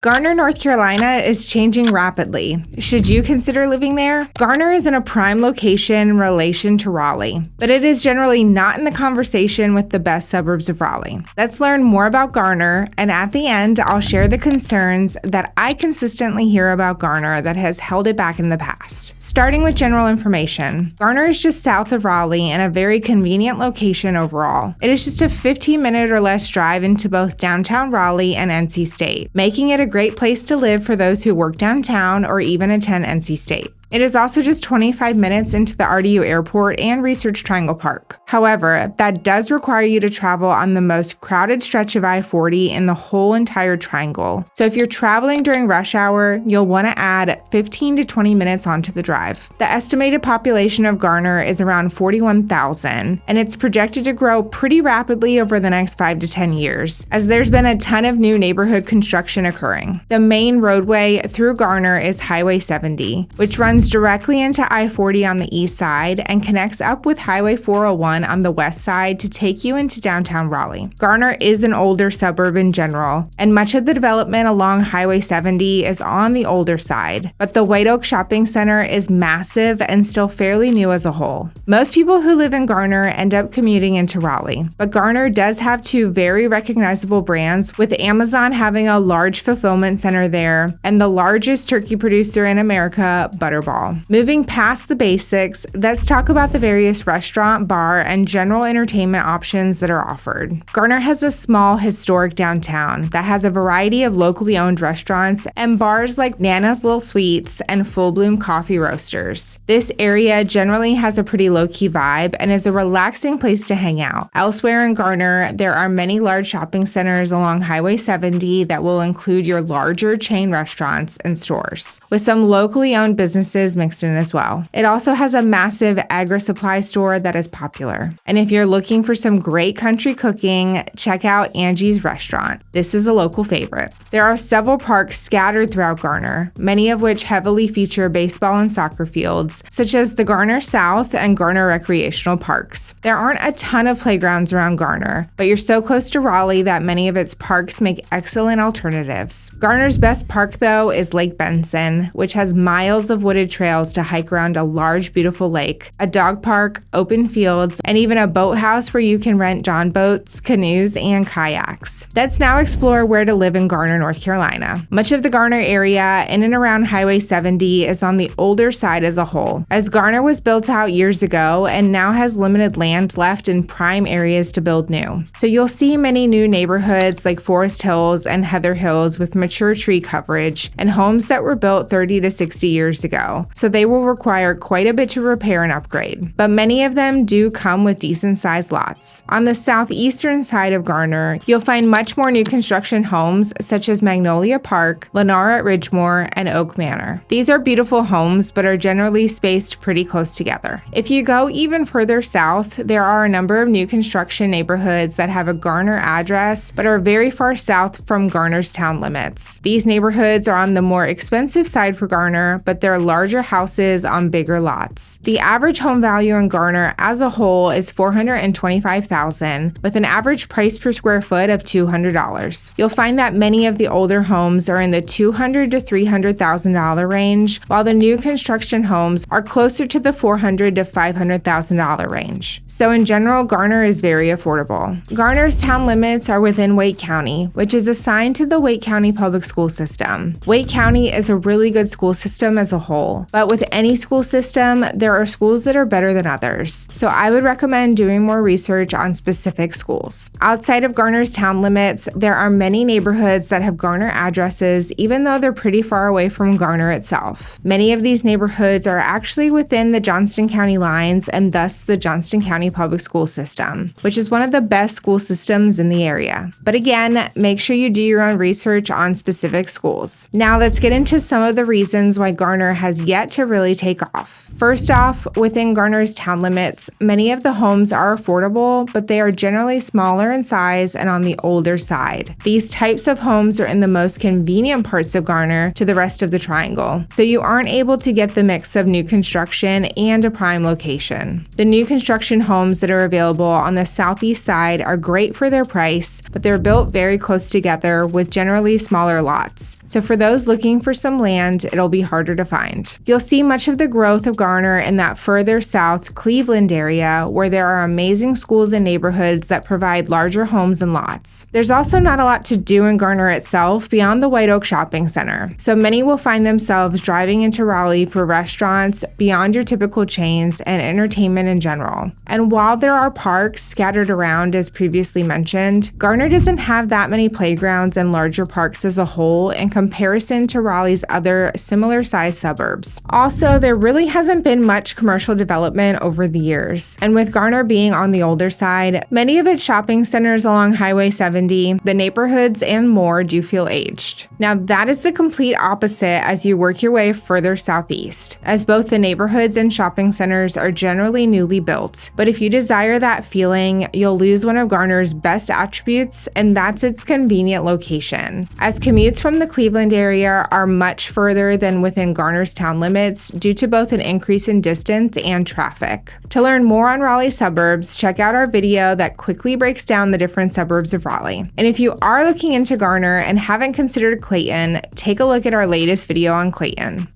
Garner, North Carolina is changing rapidly. Should you consider living there? Garner is in a prime location in relation to Raleigh, but it is generally not in the conversation with the best suburbs of Raleigh. Let's learn more about Garner, and at the end, I'll share the concerns that I consistently hear about Garner that has held it back in the past. Starting with general information, Garner is just south of Raleigh and a very convenient location overall. It is just a 15-minute or less drive into both downtown Raleigh and NC State, making it a great place to live for those who work downtown or even attend NC State. It is also just 25 minutes into the RDU Airport and Research Triangle Park. However, that does require you to travel on the most crowded stretch of I-40 in the whole entire triangle. So if you're traveling during rush hour, you'll want to add 15 to 20 minutes onto the drive. The estimated population of Garner is around 41,000, and it's projected to grow pretty rapidly over the next 5 to 10 years, as there's been a ton of new neighborhood construction occurring. The main roadway through Garner is Highway 70, which runs directly into I-40 on the east side and connects up with Highway 401 on the west side to take you into downtown Raleigh. Garner is an older suburb in general, and much of the development along Highway 70 is on the older side, but the White Oak Shopping Center is massive and still fairly new as a whole. Most people who live in Garner end up commuting into Raleigh, but Garner does have two very recognizable brands, with Amazon having a large fulfillment center there and the largest turkey producer in America, Butterball. Moving past the basics, let's talk about the various restaurant, bar, and general entertainment options that are offered. Garner has a small, historic downtown that has a variety of locally owned restaurants and bars like Nana's Little Sweets and Full Bloom Coffee Roasters. This area generally has a pretty low-key vibe and is a relaxing place to hang out. Elsewhere in Garner, there are many large shopping centers along Highway 70 that will include your larger chain restaurants and stores, with some locally owned businesses mixed in as well. It also has a massive agri-supply store that is popular. And if you're looking for some great country cooking, check out Angie's Restaurant. This is a local favorite. There are several parks scattered throughout Garner, many of which heavily feature baseball and soccer fields, such as the Garner South and Garner Recreational Parks. There aren't a ton of playgrounds around Garner, but you're so close to Raleigh that many of its parks make excellent alternatives. Garner's best park, though, is Lake Benson, which has miles of wooded trails to hike around a large, beautiful lake, a dog park, open fields, and even a boathouse where you can rent John boats, canoes, and kayaks. Let's now explore where to live in Garner, North Carolina. Much of the Garner area in and around Highway 70 is on the older side as a whole, as Garner was built out years ago and now has limited land left in prime areas to build new. So you'll see many new neighborhoods like Forest Hills and Heather Hills with mature tree coverage and homes that were built 30 to 60 years ago. So they will require quite a bit to repair and upgrade, but many of them do come with decent-sized lots. On the southeastern side of Garner, you'll find much more new construction homes such as Magnolia Park, Lennar at Ridgemore, and Oak Manor. These are beautiful homes, but are generally spaced pretty close together. If you go even further south, there are a number of new construction neighborhoods that have a Garner address, but are very far south from Garner's town limits. These neighborhoods are on the more expensive side for Garner, but they're larger houses on bigger lots. The average home value in Garner as a whole is $425,000, with an average price per square foot of $200. You'll find that many of the older homes are in the $200,000 to $300,000 range, while the new construction homes are closer to the $400,000 to $500,000 range. So in general, Garner is very affordable. Garner's town limits are within Wake County, which is assigned to the Wake County Public School System. Wake County is a really good school system as a whole, but with any school system, there are schools that are better than others. So I would recommend doing more research on specific schools. Outside of Garner's town limits, there are many neighborhoods that have Garner addresses, even though they're pretty far away from Garner itself. Many of these neighborhoods are actually within the Johnston County lines and thus the Johnston County Public School System, which is one of the best school systems in the area. But again, make sure you do your own research on specific schools. Now let's get into some of the reasons why Garner has has yet to really take off. First off, within Garner's town limits, many of the homes are affordable, but they are generally smaller in size and on the older side. These types of homes are in the most convenient parts of Garner to the rest of the triangle, so you aren't able to get the mix of new construction and a prime location. The new construction homes that are available on the southeast side are great for their price, but they're built very close together with generally smaller lots. So for those looking for some land, it'll be harder to find. You'll see much of the growth of Garner in that further south Cleveland area where there are amazing schools and neighborhoods that provide larger homes and lots. There's also not a lot to do in Garner itself beyond the White Oak Shopping Center, so many will find themselves driving into Raleigh for restaurants beyond your typical chains and entertainment in general. And while there are parks scattered around as previously mentioned, Garner doesn't have that many playgrounds and larger parks as a whole in comparison to Raleigh's other similar sized suburbs. Also, there really hasn't been much commercial development over the years, and with Garner being on the older side, many of its shopping centers along Highway 70, the neighborhoods, and more do feel aged. Now that is the complete opposite as you work your way further southeast, as both the neighborhoods and shopping centers are generally newly built. But if you desire that feeling, you'll lose one of Garner's best attributes, and that's its convenient location, as commutes from the Cleveland area are much further than within Garner's town limits due to both an increase in distance and traffic. To learn more on Raleigh suburbs, check out our video that quickly breaks down the different suburbs of Raleigh. And if you are looking into Garner and haven't considered Clayton, take a look at our latest video on Clayton.